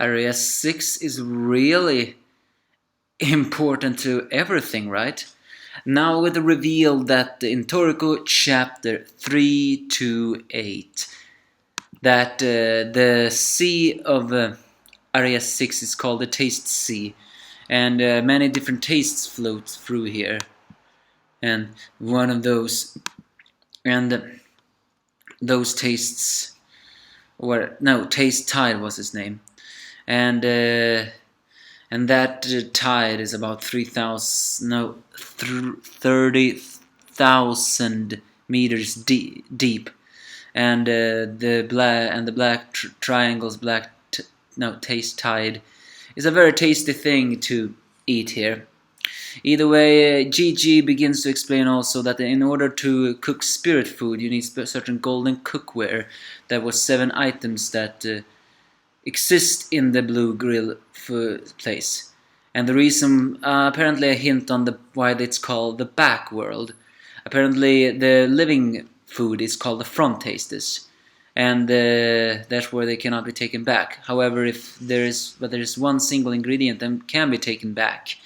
Area 6 is really important to everything, right? Now with the reveal that in Toriko chapter 328 that the sea of Area 6 is called the Taste Sea, and many different tastes float through here, and one of those tastes, or no, Taste Tide was his name, and that tide is about 30,000 meters deep, and the black triangle's Taste Tide is a very tasty thing to eat here. Either way, GG begins to explain also that in order to cook spirit food, you need certain golden cookware. There were 7 items that exist in the blue grill place. And the reason, apparently a hint on why it's called the back world. Apparently the living food is called the front tastes. And that's where they cannot be taken back. However, if there is one single ingredient that can be taken back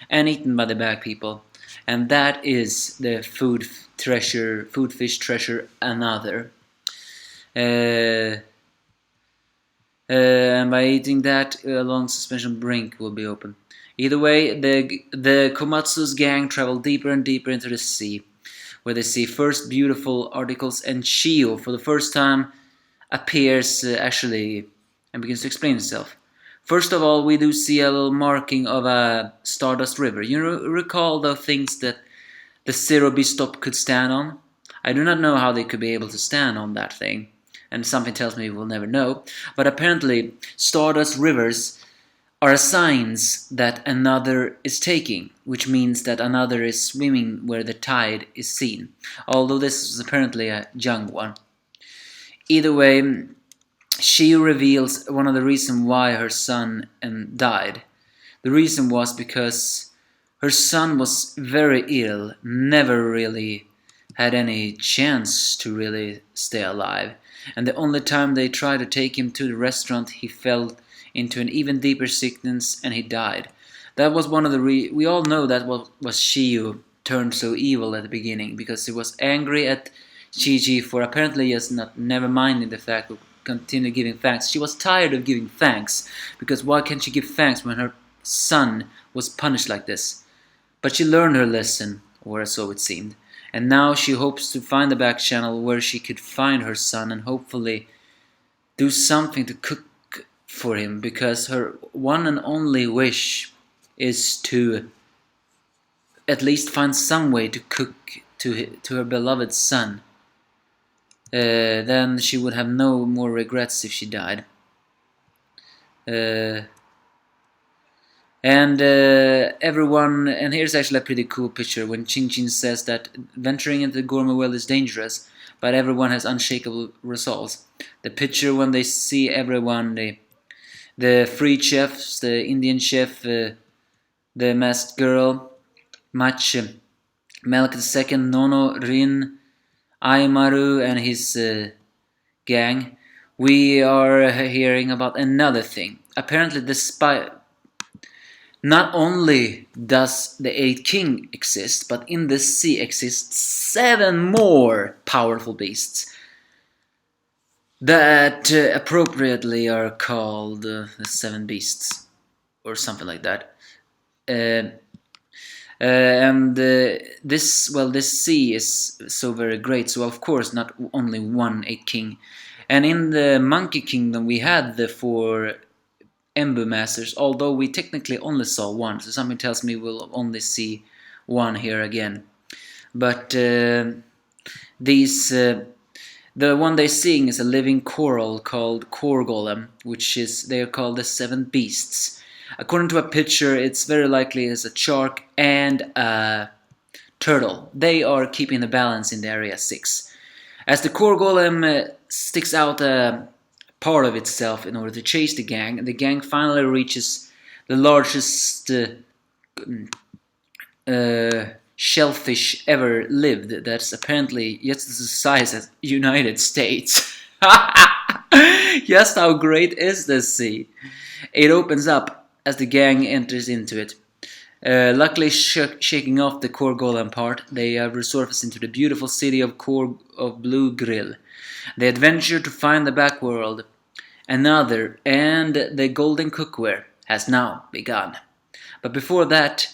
and eaten by the back people, and that is the food fish treasure another. And by eating that, a long suspension brink will be open. Either way, the Komatsu's gang travel deeper and deeper into the sea, where they see first beautiful articles, and Chiyo for the first time appears actually and begins to explain himself. First of all, we do see a little marking of a Stardust River. You recall the things that the Zero Beast Stop could stand on? I do not know how they could be able to stand on that thing, and something tells me we'll never know. But apparently, Stardust Rivers are signs that another is taking, which means that another is swimming where the tide is seen, although this is apparently a young one. Either way, she reveals one of the reasons why her son died. The reason was because her son was very ill, never really had any chance to really stay alive. And the only time they tried to take him to the restaurant, he fell into an even deeper sickness and he died. That was one of the we all know that was Chiyo turned so evil at the beginning, because he was angry at Gigi for apparently just never minding the fact of continue giving thanks. She was tired of giving thanks, because why can't she give thanks when her son was punished like this? But she learned her lesson, or so it seemed, and now she hopes to find the back channel where she could find her son and hopefully do something to cook for him, because her one and only wish is to at least find some way to cook to her beloved son. Then she would have no more regrets if she died. Everyone, and here's actually a pretty cool picture when Chin Chin says that venturing into the gourmet world is dangerous, but everyone has unshakable resolves. The picture when they see everyone, the free chefs, the Indian chef, the masked girl, Mach, Melk II, Nono, Rin, Aimaru and his gang, we are hearing about another thing. Apparently the spy... Not only does the 8th King exist, but in the sea exists 7 more powerful beasts that appropriately are called the 7 Beasts, or something like that. This sea is so very great, so of course not only one 8th King. And in the Monkey Kingdom we had the 4 Embu Masters, although we technically only saw 1, so something tells me we'll only see 1 here again. But the one they're seeing is a living coral called Core Golem, which is, they are called the 7 Beasts. According to a picture, it's very likely it's a shark and a turtle. They are keeping the balance in the Area 6. As the Core Golem sticks out a part of itself in order to chase the gang finally reaches the largest shellfish ever lived. That's apparently just the size of United States. Just how great is this sea? It opens up as the gang enters into it. Luckily, shaking off the core golem part, they resurface into the beautiful city of Blue Grill. They adventure to find the backworld. And the golden cookware has now begun. But before that,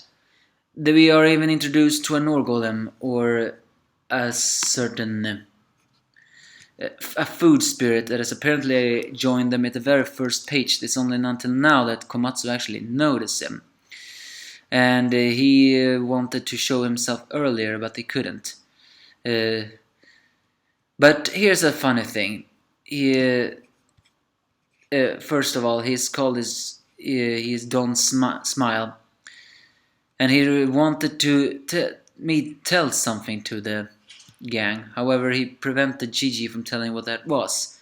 we are even introduced to a Norgolem, or a certain a food spirit that has apparently joined them at the very first page. It's only until now that Komatsu actually noticed him. And he wanted to show himself earlier, but he couldn't. But here's a funny thing. First of all, he's called his Don Smile, and he wanted to tell something to the gang. However, he prevented Gigi from telling what that was,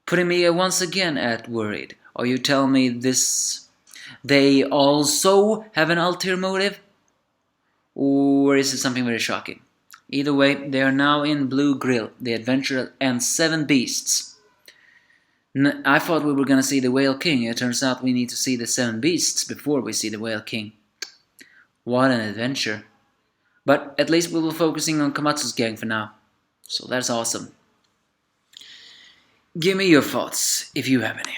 putting me once again at worried. Are you telling me this? They also have an ulterior motive? Or is it something very shocking? Either way, they are now in Blue Grill, the adventure and 7 beasts. I thought we were gonna see the Whale King. It turns out we need to see the 7 beasts before we see the Whale King. What an adventure. But at least we will be focusing on Komatsu's gang for now. So that's awesome. Give me your thoughts, if you have any.